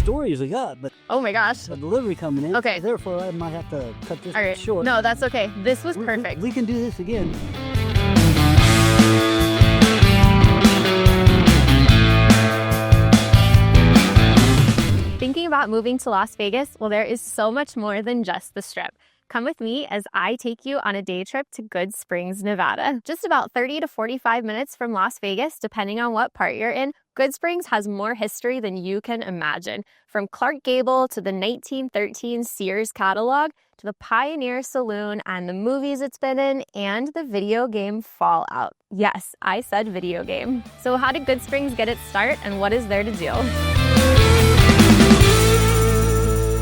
stories we got, but Oh my gosh. a delivery coming in. Okay. Therefore, I might have to cut this All right. short. No, that's okay. This was perfect. We can do this again. Thinking about moving to Las Vegas? Well, there is so much more than just the Strip. Come with me as I take you on a day trip to Goodsprings, Nevada. Just about 30 to 45 minutes from Las Vegas, depending on what part you're in, Goodsprings has more history than you can imagine. From Clark Gable to the 1913 Sears catalog, to the Pioneer Saloon and the movies it's been in, and the video game Fallout. Yes, I said video game. So how did Goodsprings get its start, and what is there to do?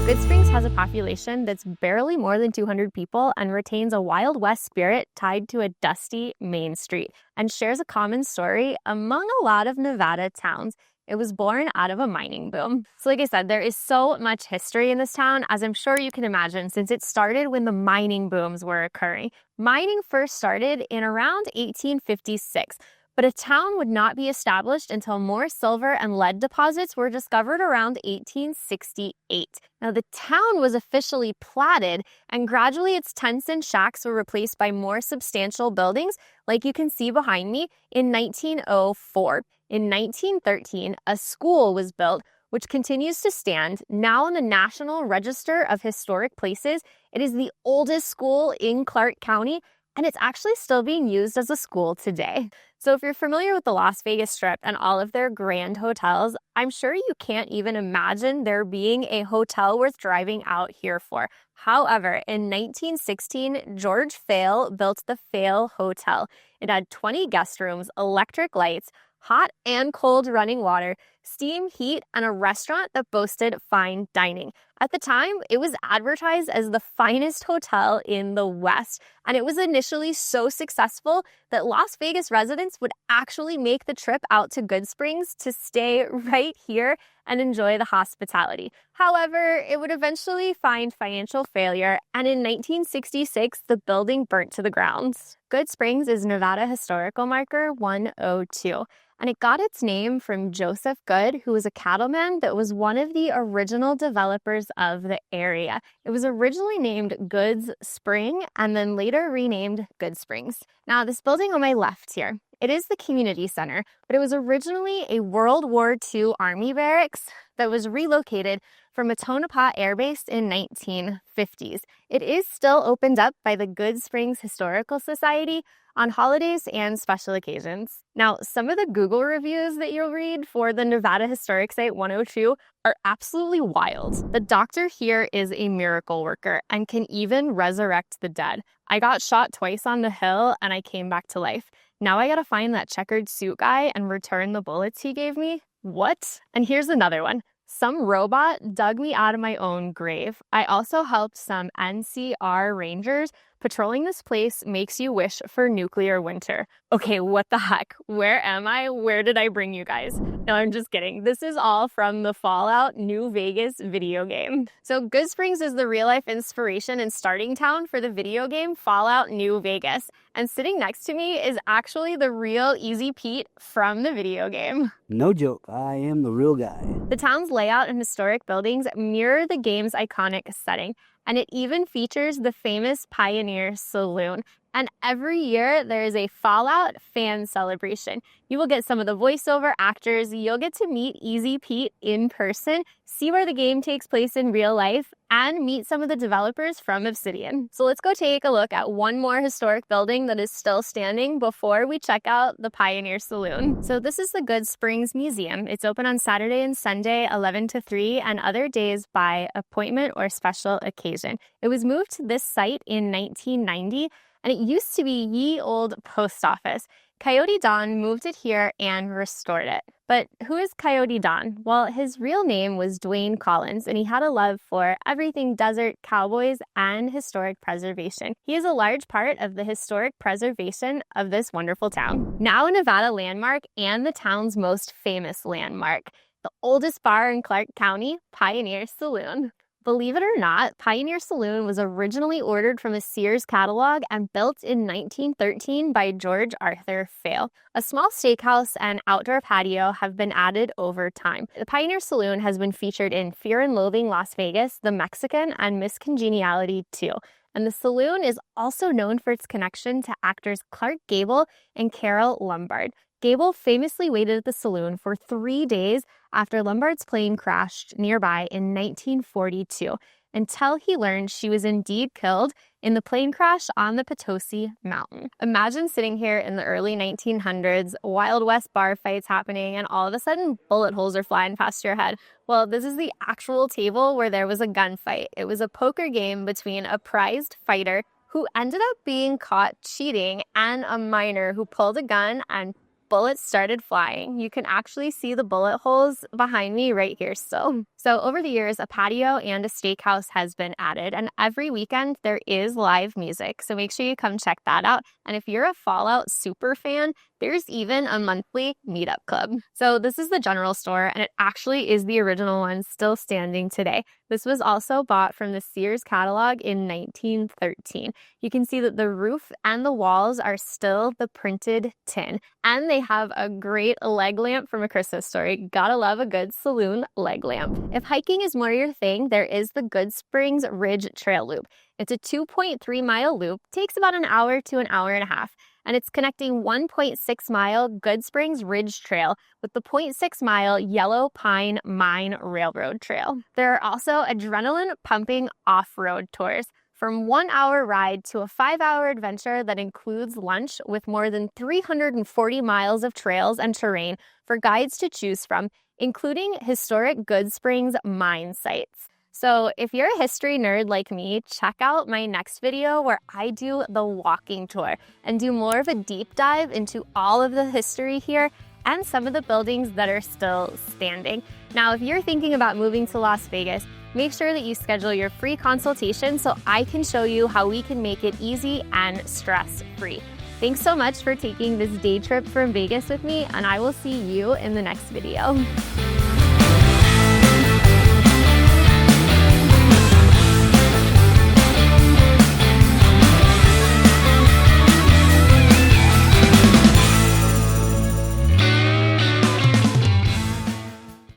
Goodsprings has a population that's barely more than 200 people and retains a Wild West spirit tied to a dusty main street, and shares a common story among a lot of Nevada towns. It was born out of a mining boom. So like I said, there is so much history in this town, as I'm sure you can imagine, since it started when the mining booms were occurring. Mining first started in around 1856. But a town would not be established until more silver and lead deposits were discovered around 1868. Now, the town was officially platted, and gradually its tents and shacks were replaced by more substantial buildings, like you can see behind me, in 1904. In 1913, a school was built, which continues to stand, now on the National Register of Historic Places. It is the oldest school in Clark County, and it's actually still being used as a school today. So if you're familiar with the Las Vegas Strip and all of their grand hotels, I'm sure you can't even imagine there being a hotel worth driving out here for. However, in 1916, George Fayle built the Fayle Hotel. It had 20 guest rooms, electric lights, hot and cold running water, steam, heat, and a restaurant that boasted fine dining. At the time, it was advertised as the finest hotel in the West, and it was initially so successful that Las Vegas residents would actually make the trip out to Goodsprings to stay right here and enjoy the hospitality. However, it would eventually find financial failure, and in 1966, the building burnt to the ground. Goodsprings is Nevada Historical Marker 102. And it got its name from Joseph Good, who was a cattleman that was one of the original developers of the area. It was originally named Goodspring and then later renamed Goodsprings. Now, this building on my left here, it is the community center, but it was originally a World War II Army barracks that was relocated from a Tonopah Air Base in 1950s. It is still opened up by the Goodsprings Historical Society on holidays and special occasions. Now, some of the Google reviews that you'll read for the Nevada Historic Site 102 are absolutely wild. The doctor here is a miracle worker and can even resurrect the dead. I got shot twice on the hill and I came back to life. Now I gotta find that checkered suit guy and return the bullets he gave me? What? And here's another one. Some robot dug me out of my own grave. I also helped some NCR Rangers. Patrolling this place makes you wish for nuclear winter. Okay, what the heck? Where am I? Where did I bring you guys? No, I'm just kidding. This is all from the Fallout New Vegas video game. So Goodsprings is the real-life inspiration and starting town for the video game Fallout New Vegas. And sitting next to me is actually the real Easy Pete from the video game. No joke, I am the real guy. The town's layout and historic buildings mirror the game's iconic setting, and it even features the famous Pioneer Saloon. And every year, there is a Fallout fan celebration. You will get some of the voiceover actors, you'll get to meet Easy Pete in person, see where the game takes place in real life, and meet some of the developers from Obsidian. So let's go take a look at one more historic building that is still standing before we check out the Pioneer Saloon. So this is the Goodsprings Museum. It's open on Saturday and Sunday, 11 to 3, and other days by appointment or special occasion. It was moved to this site in 1990, and it used to be ye old post office. Coyote Don moved it here and restored it. But who is Coyote Don? Well, his real name was Dwayne Collins, and he had a love for everything desert, cowboys, and historic preservation. He is a large part of the historic preservation of this wonderful town. Now a Nevada landmark and the town's most famous landmark, the oldest bar in Clark County, Pioneer Saloon. Believe it or not, Pioneer Saloon was originally ordered from a Sears catalog and built in 1913 by George Arthur Fayle. A small steakhouse and outdoor patio have been added over time. The Pioneer Saloon has been featured in Fear and Loathing Las Vegas, The Mexican, and Miss Congeniality 2. And the Saloon is also known for its connection to actors Clark Gable and Carole Lombard. Gable famously waited at the Saloon for 3 days after Lombard's plane crashed nearby in 1942 until he learned she was indeed killed in the plane crash on the Potosi Mountain. Imagine sitting here in the early 1900s, Wild West bar fights happening, and all of a sudden bullet holes are flying past your head. Well, this is the actual table where there was a gunfight. It was a poker game between a prized fighter who ended up being caught cheating and a miner who pulled a gun and bullets started flying. You can actually see the bullet holes behind me right here still. So over the years, a patio and a steakhouse has been added, and every weekend there is live music. So make sure you come check that out. And if you're a Fallout super fan, there's even a monthly meetup club. So this is the general store, and it actually is the original one still standing today. This was also bought from the Sears catalog in 1913. You can see that the roof and the walls are still the printed tin, and they have a great leg lamp from A Christmas Story. Gotta love a good saloon leg lamp. If hiking is more your thing, there is the Goodsprings Ridge Trail Loop. It's a 2.3-mile loop, takes about an hour to an hour and a half, and it's connecting 1.6-mile Goodsprings Ridge Trail with the 0.6-mile Yellow Pine Mine Railroad Trail. There are also adrenaline-pumping off-road tours, from 1-hour ride to a 5-hour adventure that includes lunch with more than 340 miles of trails and terrain for guides to choose from, including historic Goodsprings mine sites. So if you're a history nerd like me, check out my next video where I do the walking tour and do more of a deep dive into all of the history here and some of the buildings that are still standing. Now, if you're thinking about moving to Las Vegas, make sure that you schedule your free consultation so I can show you how we can make it easy and stress-free. Thanks so much for taking this day trip from Vegas with me, and I will see you in the next video.